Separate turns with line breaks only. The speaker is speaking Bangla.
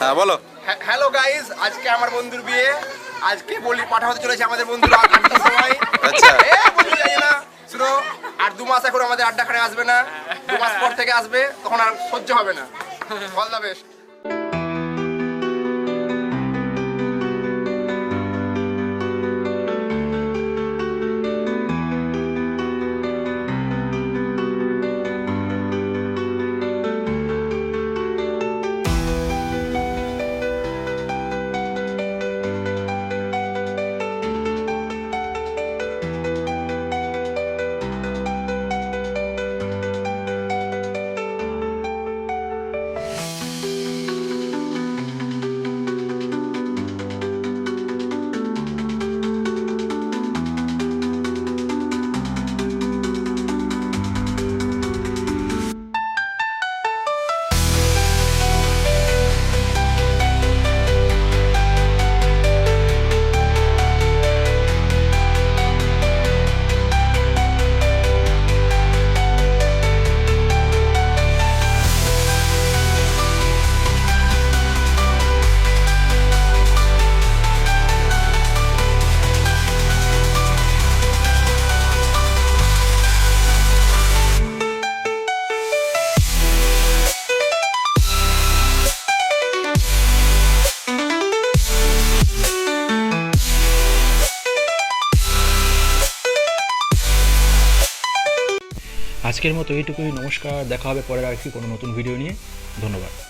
হ্যাঁ বলো।
হ্যালো গাইস, আজকে আমার বন্ধুর বিয়ে। আজকে বলি পাঠাতে চলেছে আমাদের বন্ধুরা আড্ডার সময়।
আচ্ছা।
বলি জানি না শুনো, আর 2 মাস এখন আমাদের আড্ডাখানে আসবে না। 2 মাস পর থেকে আসবে, তখন আর সহ্য হবে না। All the best.
আজকের মতো এইটুকুই। নমস্কার, দেখা হবে পরের আর কি কোনো নতুন ভিডিও নিয়ে। ধন্যবাদ।